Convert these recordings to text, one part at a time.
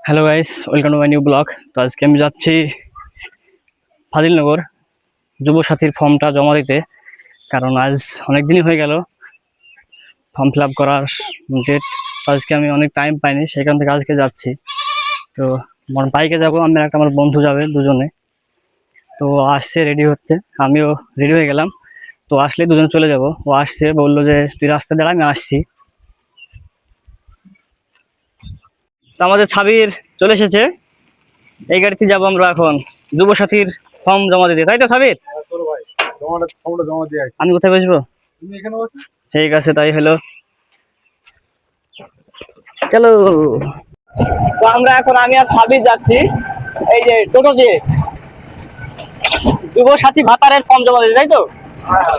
Hello guys, welcome to my new blog. তো আজকে আমি যাচ্ছি ফাজিলনগর যুবসাথীর ফর্মটা জমা দিতে, কারণ আজ অনেক দিনই হয়ে গেল ফর্ম ফিল আপ করার ডেট। আজকে আমি অনেক টাইম পাইনি, সেখান থেকে আজকে যাচ্ছি। তো আমার বাইকে যাবো, আমি আর আমার বন্ধু যাবে দুজনে। তো আসছে, রেডি হচ্ছে, আমিও রেডি হয়ে গেলাম। তো আসলে দুজন চলে যাব। ও আসছে, বললো যে তুই রাস্তা দাঁড়া, আমি আসছি। তো আমাদের ছাবির চলে এসেছে, এই গাড়িতে যাবো আমরা এখন যুবসাথীর ফর্ম জমা দিতে, তাই তো ছাবির? আমি কোথায় বসবো? ঠিক আছে, তাই হলো, চলো। তো আমরা এখন, আমি আর ছাবির যাচ্ছি এই যে টোটো দিয়ে যুবসাথী ভাতারের ফর্ম জমা দিতে, তাই তো?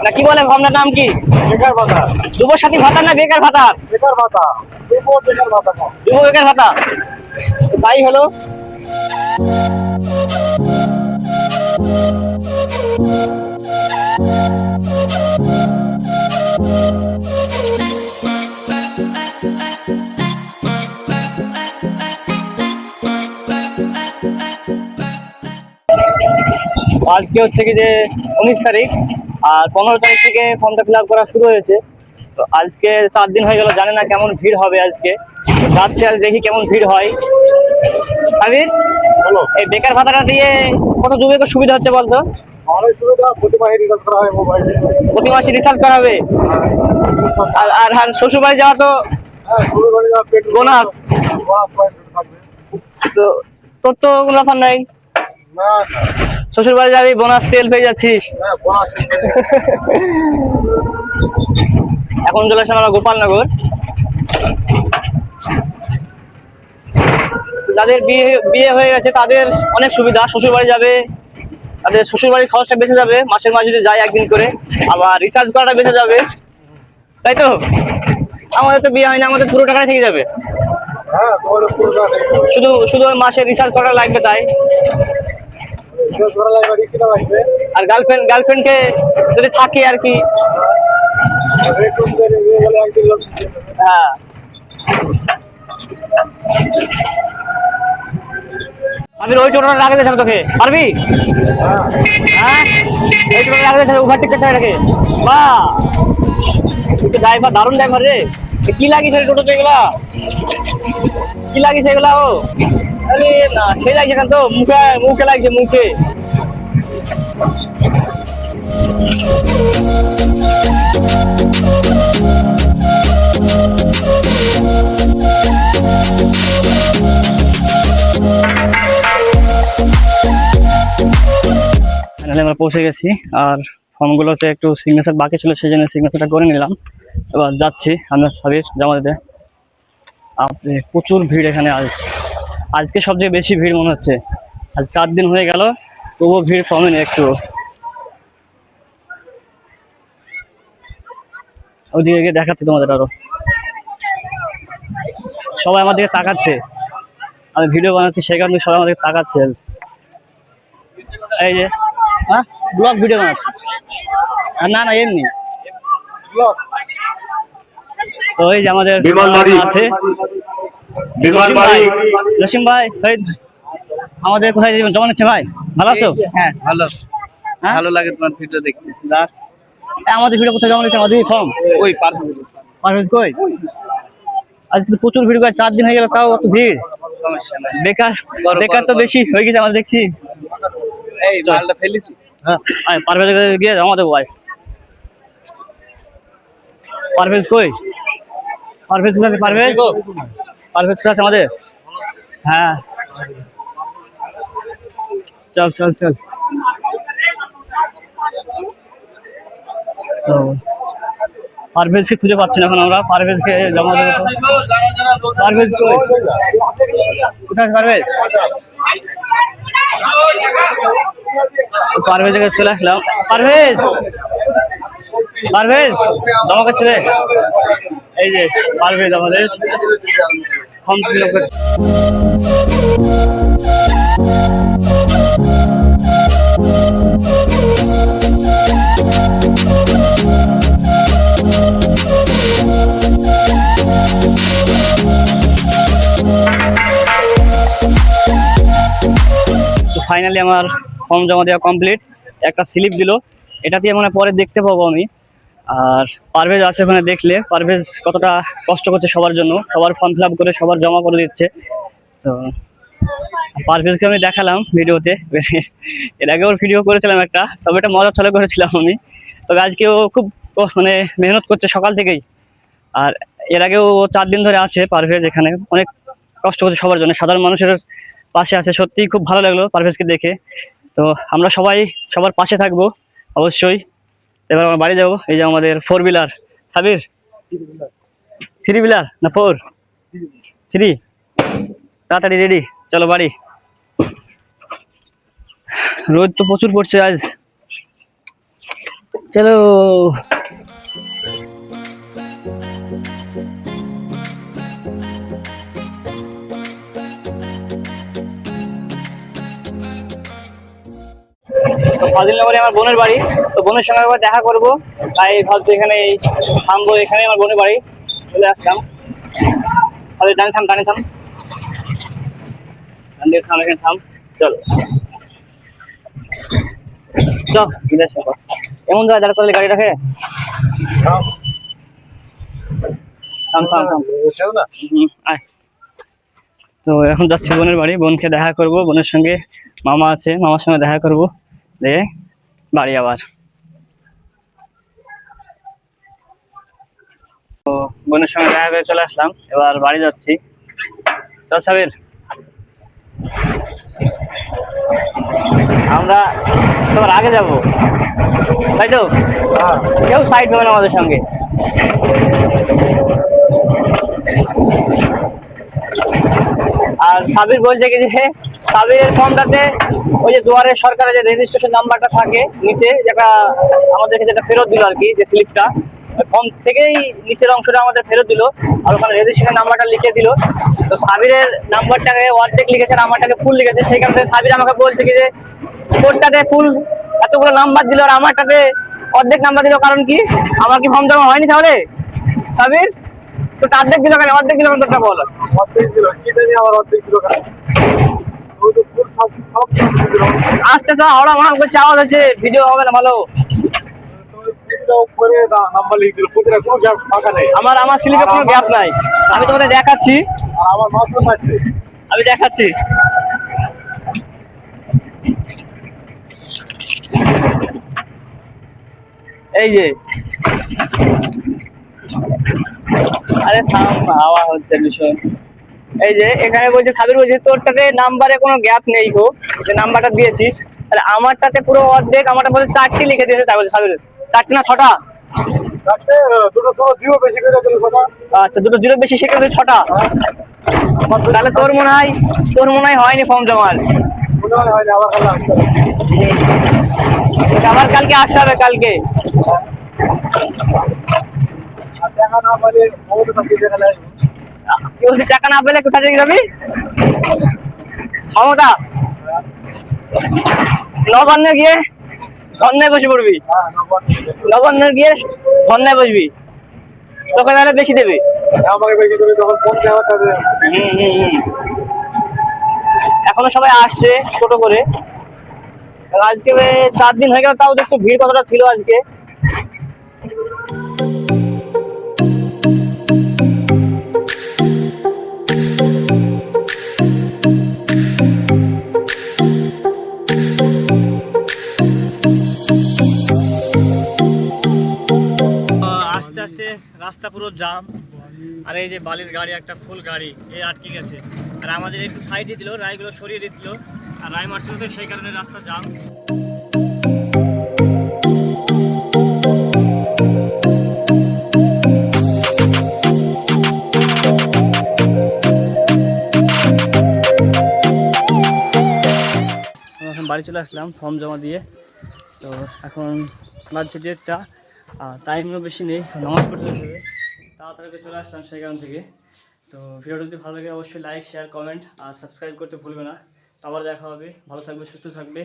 না কি বলে ফর্মটার নাম কি? বেকার ভাতা। যুবসাথী ভাতা না বেকার ভাতা? বেকার ভাতা। যুব বেকার ভাতা। যুব বেকার ভাতা, তাই হলো। আজকে হচ্ছে কি যে 19 তারিখ, আর 15 তারিখ থেকে ফর্মটা ফিল আপ করা শুরু হয়েছে। তো আজকে 4 দিন হয়ে গেল, জানি না কেমন ভিড় হবে আজকে। যাচ্ছে, আজ দেখি কেমন ভিড় হয়। সাবির, বলো। এই বেকার ভাতাটা দিয়ে কত যুবকের সুবিধা হচ্ছে বলতো? অনেক সুবিধা, প্রতি মাসে রিচার্জ করা হয় মোবাইলে। প্রতি মাসে রিচার্জ করা হবে, আর আর আর শ্বশুর বাড়ি যাওয়া তো হ্যাঁ, শুরু করে দেওয়া পেট্রোল বোনাস। বোনাস পয়েন্ট থাকবে। তো তোর তো কোনো ব্যাপার নাই, না শ্বশুর বাড়ি যাবি, বোনাস তেল পেয়ে যাচ্ছিস। না, বোনাস এখন চলে আসলাম আমরা গোপালনগর। যাদের বিয়ে বিয়ে হয়ে গেছে তাদের অনেক সুবিধা, শ্বশুর বাড়ি যাবে, তাদের শ্বশুর বাড়ির খরচটা বেঁচে যাবে, মাসের মাঝে যদি যায় একদিন করে, আবার রিচার্জ করাটা বেঁচে যাবে, তাই তো? আমাদের তো বিয়ে হয়নি, আমাদের পুরো টাকায় থেকে যাবে, হ্যাঁ, তোমার পুরো টাকা শুধু শুধু ওই মাসে রিচার্জ করা লাগবে তাই। রিচার্জ করা লাগবে, রিচার্জ লাগবে। আর গার্লফ্রেন্ডকে যদি থাকে আর কি, রেট করে নিয়ে গেলে একদিন লোক। হ্যাঁ। আমি ওই টোটোটা রাখে দিয়েছিলাম তোকে, পারবি? হ্যাঁ, এই টোটোটা রাখে দিয়েছিলাম, ওভারটেক করতে রাখে। বাহ, তুই তো ড্রাইভার, দারুণ ড্রাইভার রে। কি লাগিয়েছে টোটোতে এগুলা? কি লাগিয়েছে এগুলা? ও আরে না, সে লাগছে এখান তো, মুখে মুখে লাগছে, মুখে। আমরা পৌঁছে গেছি, আর ফর্মগুলোতে একটু সিগনেচার বাকি ছিল, সেই জন্য সিগনেচারটা করে নিলাম। এবার যাচ্ছি আমরা ছাবির জমা দিতে। আপনি প্রচুর ভিড় এখানে, আজকে সবচেয়ে বেশি ভিড় মনে হচ্ছে। আজ 4 দিন হয়ে গেল, তবুও ভিড় কমেনি একটু। ওইদিকে গিয়ে দেখাচ্ছি তোমাদের, আরো সবাই আমার দিকে তাকাচ্ছে, আমি ভিডিও বানাচ্ছি সেই কারণে সবাই আমাদের তাকাচ্ছে। এই যে, হ্যাঁ, ব্লগ ভিডিও বানাচ্ছি। না না, এমনি। তো এই যে আমাদের আছে জসিম ভাই, আমাদের কোথায় জমা নিচ্ছে ভাই? ভালো আছো? হ্যাঁ ভালো, হ্যাঁ, ভালো লাগে তোমার ভিডিও দেখতে। আমাদের ভিডিও কোথায় জমা নিচ্ছে? আমাদের ফর্ম ওই পারভেজ কই? আজকে তো প্রচুর ভিড়, 4 দিন হয়ে গেল, তাও অত ভিড়। সমস্যা নাই, বেকার বেকার তো বেশি হয়ে গেছে আমরা দেখছি। এই মালটা ফেলেছি। হ্যাঁ, পারভেজ গিয়ে জমা দেবো ভাই। পারভেজ কই? পারভেজ কোথায়? পারভেজ কোথায় আমাদের? হ্যাঁ, চল চল চল। তো পারভেজকে খুঁজে পাচ্ছি না এখন আমরা, পারভেজকে জমা দেবো। পারভেজ কই? কোথায় পারভেজ? পারভেজ চলে আসলাম। পারভেজ, পারভেজ জমা করছে রে। এই যে পারভেজ আমাদের ফর্ম ফিল আপ করছে। ফাইনালি আমার ফর্ম জমা দেওয়া কমপ্লিট। একটা স্লিপ দিল, এটা দিয়ে মানে পরে দেখতে পাবো আমি। আর পারভেজ আছে ওখানে, দেখলে পারভেজ কতটা কষ্ট করছে সবার জন্য, সবার ফর্ম ফিল আপ করে সবার জমা করে দিচ্ছে। তো পারভেজকে আমি দেখালাম ভিডিওতে, এর আগেও ভিডিও করেছিলাম একটা, তবে এটা মজার ছলে করেছিলাম আমি। তবে আজকে ও খুব মানে মেহনত করছে সকাল থেকেই। আর এর আগেও 4 দিন ধরে আছে পারভেজ এখানে, অনেক কষ্ট করছে সবার জন্য, সাধারণ মানুষের পাশে আছে। সত্যিই খুব ভালো লাগলো পারভেজকে দেখে। তো আমরা সবাই সবার পাশে থাকবো অবশ্যই। এবার আমরা বাড়ি যাবো। এই যে আমাদের 4 হুইলার, সাবির 3 হুইলার না 4? 3। তাড়াতাড়ি রেডি, চলো বাড়ি। রোদ তো প্রচুর পড়ছে আজ, চলো। তো ফাজিলনগরে আমার বোনের বাড়ি, তো বোনের সঙ্গে একবার দেখা করবো, তাই ভাবছি এখানে থামবো। এখানে আমার বোনের বাড়ি, চলে আসলাম। তাহলে ডানে থাম, ডানে থাম, ডান দিকে থাম, এখানে থাম, চলো চল। এমন জায়গায় দাঁড় করলে গাড়ি রাখে, থাম থাম থাম। আয়। তো এখন যাচ্ছি বোনের বাড়ি, বোনকে দেখা করব, বোনের সঙ্গে মামা আছে, মামার সঙ্গে দেখা করব, দিয়ে বাড়ি আবার। তো বোনের সঙ্গে দেখা করে চলে আসলাম, এবার বাড়ি যাচ্ছি। চল সাবির, আমরা সবার আগে যাব, তাই তো? কেউ সাইড হবে না আমাদের সঙ্গে। আর সাবির বলছে কি যে সাবিরের ফর্মটাতে ওই যে দুয়ারে সরকারের যে রেজিস্ট্রেশন নাম্বারটা থাকে নিচে, যেটা আমাদেরকে যেটা ফেরত দিল আর কি, যে স্লিপটা, ফর্ম থেকেই নিচের অংশটা আমাদের ফেরত দিল, আর ওখানে রেজিস্ট্রেশন নাম্বারটা লিখে দিল। তো সাবিরের নাম্বারটাকে অর্ধেক লিখেছে আর আমারটাকে ফুল লিখেছে, সেই কারণে সাবির আমাকে বলছে কি যে কোনটাতে ফুল এতগুলো নাম্বার দিল আর আমারটাতে অর্ধেক নাম্বার দিল, কারণ কি আমার কি ফর্ম জমা হয়নি তাহলে? সাবির তো অর্ধেক দিল কেন, অর্ধেক দিল কেন তোরটা বল। অর্ধেক দিল কি জানি, আবার অর্ধেক দিল কেন? ওই তো ফুল সব সব দিল। আসতে তো হাওড়া মাম করছে, আওয়াজ হচ্ছে, ভিডিও হবে না ভালো। উপরে নাম্বার লিখে দিল, প্রতিটা কোনো গ্যাপ ফাঁকা নেই। আমার আমার স্লিপে কোনো গ্যাপ নাই, আমি তোমাদের দেখাচ্ছি, আর আমার মাত্র থাকছে। আমি দেখাচ্ছি। এই যে, আরে থাম, হাওয়া হচ্ছে ভীষণ। এই যে এখানে বলছে সাবির বলছে তোরটাতে নাম্বারে কোনো গ্যাপ নেই গো, যে নাম্বারটা দিয়েছিস। তাহলে আমারটাতে পুরো অর্ধেক, আমারটা বলছে 4টি লিখে দিয়েছে, তাই বলছে সাবির 4টি না 6টা? চারটে, দুটো দুটো জিরো বেশি করে দিল সেটা। আচ্ছা, দুটো জিরো বেশি, সেখানে 6টা। তাহলে তোর মনে হয় হয়নি ফর্ম জমা। মনে হয় হয়নি, আবার কাল আসতে হবে। আবার কালকে আসতে হবে, কালকে। আর দেখা না পারে ওটা থাকি দেখা যায়। কি বলছি, টাকা না পেলে কোথা থেকে যাবি ক্ষমতা? নবান্নে গিয়ে ধন্যায় বসে পড়বি, হ্যাঁ, নম্বর নবান্নে গিয়ে ধন্যায় বসবি, তোকে তাহলে বেশি দেবে। আমাকে বেশি করে যখন ফোন দেওয়ার সাথে এখনো সবাই আসছে ছোট করে। আজকে 4 দিন হয়ে গেল, তাও দেখতো ভিড় কতটা ছিল আজকে। আস্তে আস্তে রাস্তা পুরো জাম, আর এই যে বালির গাড়ি, একটা ফুল গাড়ি এই আটকে গেছে। আর আমাদের একটু সাইডে দিল, রায়গুলো সরিয়ে দিচ্ছিল, আর রায় মারছিল, তো সেই কারণে রাস্তা জাম। এখন বাড়ি চলে আসলাম ফর্ম জমা দিয়ে। তো এখন বাজছে 1:30, আর টাইমও বেশি নেই, নামাজ পড়তে হবে, তাড়াতাড়ি করে চলে আসলাম সেই কারণ থেকে। তো ভিডিওটা যদি ভালো লাগে অবশ্যই লাইক, শেয়ার, কমেন্ট আর সাবস্ক্রাইব করতে ভুলবে না। আবার দেখা হবে, ভালো থাকবে, সুস্থ থাকবে।